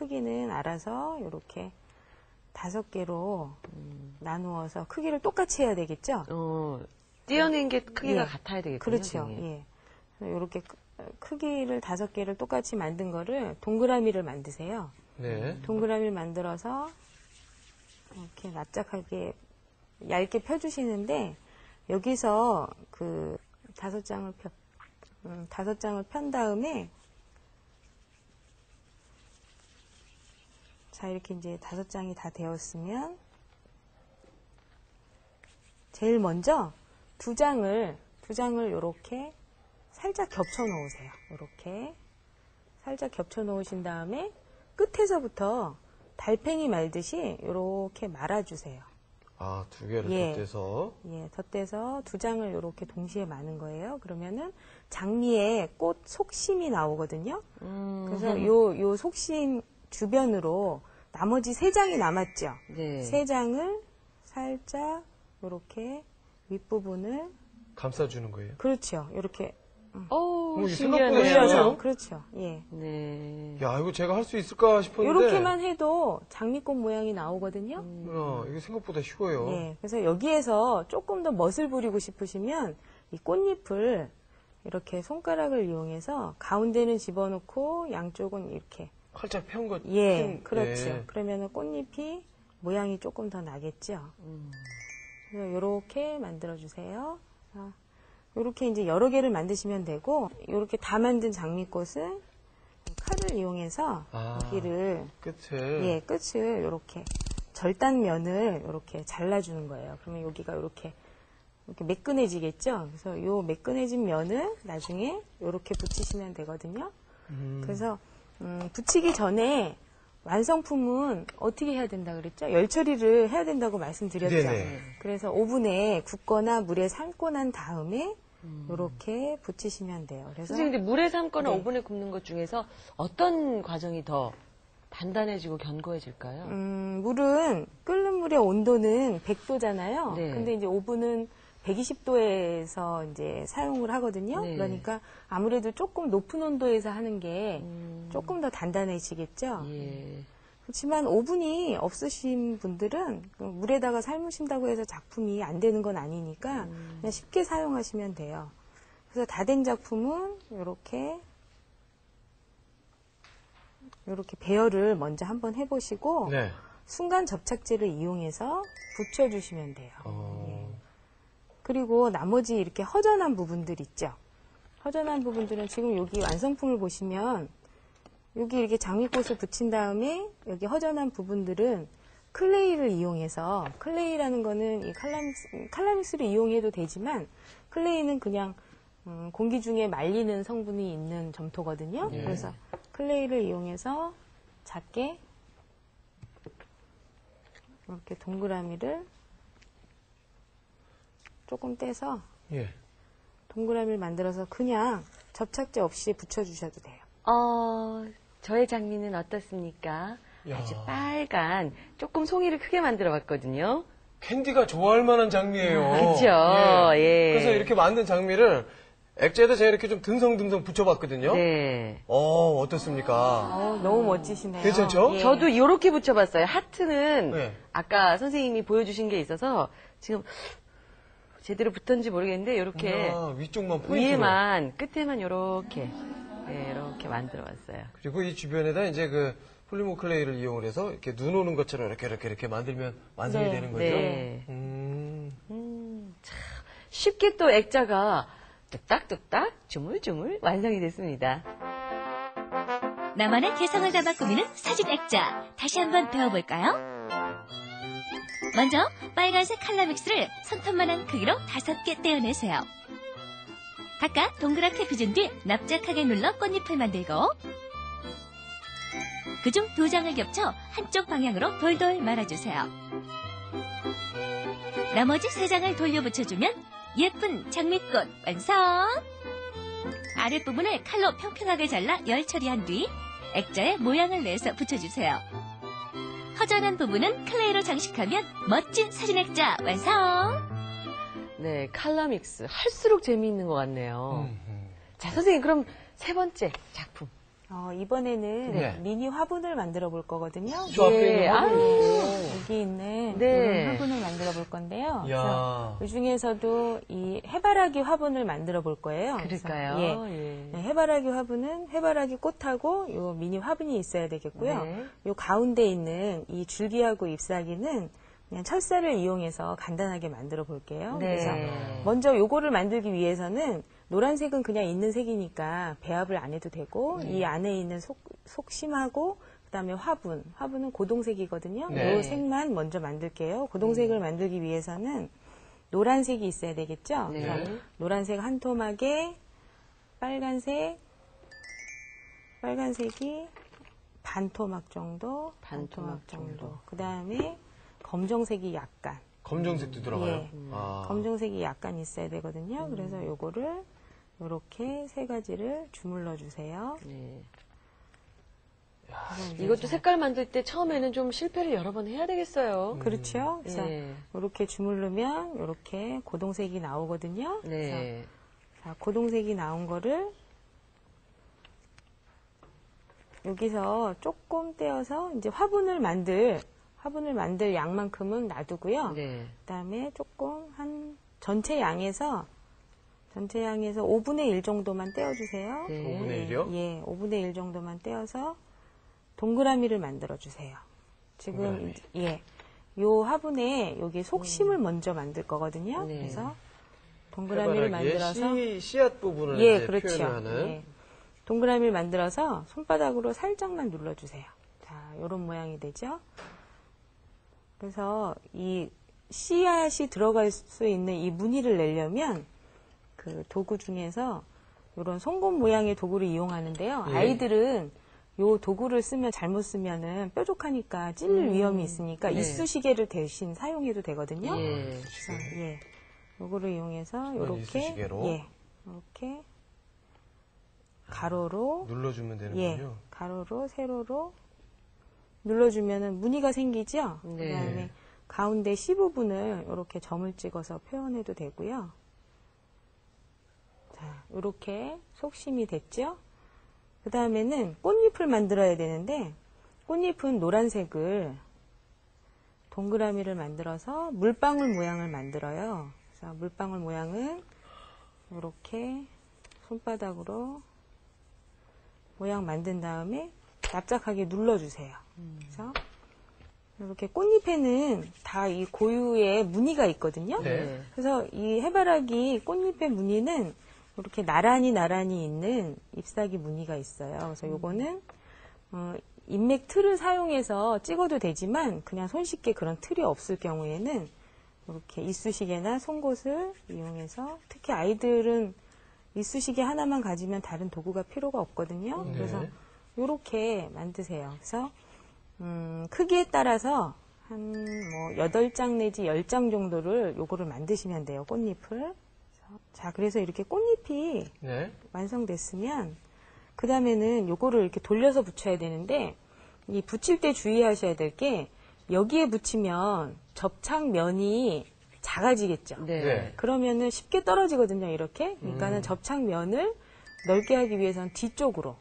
크기는 알아서 이렇게 5개로 나누어서 크기를 똑같이 해야 되겠죠? 띄어낸 게 크기가 같아야 되겠군요. 그렇죠. 예. 이렇게 크기를 5개를 똑같이 만든 거를 동그라미를 만드세요. 네. 동그라미를 만들어서 이렇게 납작하게 얇게 펴주시는데 여기서 그 5장을 편 다음에 자 이렇게 이제 5장이 다 되었으면 제일 먼저 두 장을 이렇게 살짝 겹쳐 놓으세요. 이렇게 살짝 겹쳐 놓으신 다음에 끝에서부터 달팽이 말듯이 이렇게 말아주세요. 아, 2개를 덧대서. 예, 덧대서 2장을 이렇게 동시에 마는 거예요. 그러면은 장미에 꽃 속심이 나오거든요. 그래서 요 속심 주변으로 나머지 3장이 남았죠. 네. 3장을 살짝 이렇게 윗부분을 감싸주는 거예요. 그렇죠. 이렇게 신기하네요. 그렇죠. 예. 네. 야, 이거 제가 할 수 있을까 싶었는데. 이렇게만 해도 장미꽃 모양이 나오거든요. 이게 생각보다 쉬워요. 예. 그래서 여기에서 조금 더 멋을 부리고 싶으시면 이 꽃잎을 이렇게 손가락을 이용해서 가운데는 집어넣고 양쪽은 이렇게. 활짝 편 거. 예, 그렇죠. 예. 그러면은 꽃잎이 모양이 조금 더 나겠죠. 그래서 이렇게 만들어주세요. 이렇게 이제 여러 개를 만드시면 되고, 이렇게 다 만든 장미꽃은 칼을 이용해서 여기를 끝을. 끝을 이렇게 절단면을 이렇게 잘라주는 거예요. 그러면 여기가 이렇게 매끈해지겠죠. 그래서 이 매끈해진 면을 나중에 이렇게 붙이시면 되거든요. 그래서 붙이기 전에 완성품은 어떻게 해야 된다 그랬죠? 열 처리를 해야 된다고 말씀드렸죠. 네네. 그래서 오븐에 굽거나 물에 삶고 난 다음에 이렇게 붙이시면 돼요. 그래서 선생님, 근데 물에 삶거나 네. 오븐에 굽는 것 중에서 어떤 과정이 더 단단해지고 견고해질까요? 물은 끓는 물의 온도는 100도잖아요. 네. 근데 이제 오븐은 120도에서 이제 사용을 하거든요. 네. 그러니까 아무래도 조금 높은 온도에서 하는 게 조금 더 단단해지겠죠. 예. 그렇지만 오븐이 없으신 분들은 물에다가 삶으신다고 해서 작품이 안 되는 건 아니니까 그냥 쉽게 사용하시면 돼요. 그래서 다 된 작품은 이렇게 배열을 먼저 한번 해보시고 네. 순간 접착제를 이용해서 붙여주시면 돼요. 예. 그리고 나머지 이렇게 허전한 부분들 있죠. 허전한 부분들은 지금 여기 완성품을 보시면 여기 이렇게 장미꽃을 붙인 다음에 여기 허전한 부분들은 클레이를 이용해서, 클레이라는 거는 이 칼라믹스를 이용해도 되지만 클레이는 그냥 공기 중에 말리는 성분이 있는 점토거든요. 예. 그래서 클레이를 이용해서 작게 이렇게 동그라미를 조금 떼서 예. 동그라미를 만들어서 그냥 접착제 없이 붙여주셔도 돼요. 저의 장미는 어떻습니까? 야. 아주 빨간, 조금 송이를 크게 만들어 봤거든요. 캔디가 좋아할 만한 장미예요. 그쵸. 예. 그래서 이렇게 만든 장미를 액자에다 제가 이렇게 좀 듬성듬성 붙여봤거든요. 네. 어떻습니까? 너무 멋지시네요. 괜찮죠? 예. 저도 이렇게 붙여봤어요. 하트는 네. 아까 선생님이 보여주신 게 있어서 지금 제대로 붙었는지 모르겠는데 이렇게 위쪽만 포인트로. 위에만 끝에만 이렇게 이렇게 만들어봤어요. 그리고 이 주변에다 이제 그 폴리머 클레이를 이용을 해서 이렇게 눈 오는 것처럼 이렇게 만들면 완성이 네. 되는 거죠. 네. 참. 쉽게 또 액자가 뚝딱뚝딱 주물주물 완성이 됐습니다. 나만의 개성을 담아 꾸미는 사진 액자. 다시 한번 배워볼까요? 먼저 빨간색 칼라믹스를 손톱만한 크기로 5개 떼어내세요. 각각 동그랗게 빚은 뒤 납작하게 눌러 꽃잎을 만들고 그중 2장을 겹쳐 한쪽 방향으로 돌돌 말아주세요. 나머지 3장을 돌려 붙여주면 예쁜 장미꽃 완성! 아랫부분을 칼로 평평하게 잘라 열 처리한 뒤 액자에 모양을 내서 붙여주세요. 허전한 부분은 클레이로 장식하면 멋진 사진 액자 완성! 네, 칼라믹스 할수록 재미있는 것 같네요. 자, 선생님 그럼 3번째 작품. 이번에는 네. 미니 화분을 만들어 볼 거거든요. 저 앞에 네. 있는 화분이. 여기 있는 네. 이런 화분을 만들어 볼 건데요. 이야. 그 중에서도 이 해바라기 화분을 만들어 볼 거예요. 그럴까요? 그래서, 예. 네, 해바라기 화분은 해바라기 꽃하고 요 미니 화분이 있어야 되겠고요. 네. 요 가운데 있는 이 줄기하고 잎사귀는 그냥 철사를 이용해서 간단하게 만들어 볼게요. 네. 그래서 먼저 요거를 만들기 위해서는 노란색은 그냥 있는 색이니까 배합을 안 해도 되고 이 안에 있는 속심하고 그다음에 화분은 고동색이거든요. 네. 요 색만 먼저 만들게요. 고동색을 만들기 위해서는 노란색이 있어야 되겠죠. 네. 그래서 노란색 한 토막에 빨간색이 반 토막 정도, 반 토막 정도. 그다음에 검정색이 약간, 검정색도 들어가요. 예. 아. 검정색이 약간 있어야 되거든요. 그래서 요거를 이렇게 세 가지를 주물러 주세요. 네. 그래서 이제 이것도 색깔 만들 때 처음에는 좀 실패를 여러 번 해야 되겠어요. 그렇죠. 그래서 예. 이렇게 주물르면 이렇게 고동색이 나오거든요. 그래서 네. 자, 고동색이 나온 거를 여기서 조금 떼어서 이제 화분을 만들 양만큼은 놔두고요. 네. 그다음에 조금 한 전체 양에서 5분의 1 정도만 떼어주세요. 네. 5분의 1이요? 예, 5분의 1 정도만 떼어서 동그라미를 만들어 주세요. 지금 동그라미. 예, 요 화분에 여기 속심을 먼저 만들 거거든요. 네. 그래서 동그라미를 해바라기의 만들어서 씨앗 부분을 예, 이제 그렇죠. 표현하는. 예. 동그라미를 만들어서 손바닥으로 살짝만 눌러주세요. 자, 요런 모양이 되죠. 그래서 이 씨앗이 들어갈 수 있는 이 무늬를 내려면 그 도구 중에서 요런 송곳 모양의 도구를 이용하는데요. 예. 아이들은 요 도구를 잘못 쓰면은 뾰족하니까 찔릴 위험이 있으니까 네. 이쑤시개를 대신 사용해도 되거든요. 예. 그래서 예, 요거를 이용해서 이건 요렇게 이쑤시개로. 예, 이렇게 가로로 눌러주면 되는군요. 예, 가로로 세로로 눌러주면은 무늬가 생기죠. 네. 그다음에 가운데 C 부분을 이렇게 점을 찍어서 표현해도 되고요. 자, 이렇게 속심이 됐죠. 그 다음에는 꽃잎을 만들어야 되는데 꽃잎은 노란색을 동그라미를 만들어서 물방울 모양을 만들어요. 그래서 물방울 모양은 이렇게 손바닥으로 모양 만든 다음에 납작하게 눌러주세요. 그래서 이렇게 꽃잎에는 다 이 고유의 무늬가 있거든요. 네. 그래서 이 해바라기 꽃잎의 무늬는 이렇게 나란히 있는 잎사귀 무늬가 있어요. 그래서 요거는 인맥 틀을 사용해서 찍어도 되지만 그냥 손쉽게 그런 틀이 없을 경우에는 이렇게 이쑤시개나 송곳을 이용해서 특히 아이들은 이쑤시개 하나만 가지면 다른 도구가 필요가 없거든요. 네. 그래서 이렇게 만드세요. 그래서 크기에 따라서 한 뭐 8장 내지 10장 정도를 요거를 만드시면 돼요. 꽃잎을. 자, 그래서 이렇게 꽃잎이 네. 완성됐으면 그 다음에는 요거를 이렇게 돌려서 붙여야 되는데 이 붙일 때 주의하셔야 될 게 여기에 붙이면 접착면이 작아지겠죠. 네. 네. 그러면은 쉽게 떨어지거든요, 이렇게. 그러니까는 접착면을 넓게 하기 위해서는 뒤쪽으로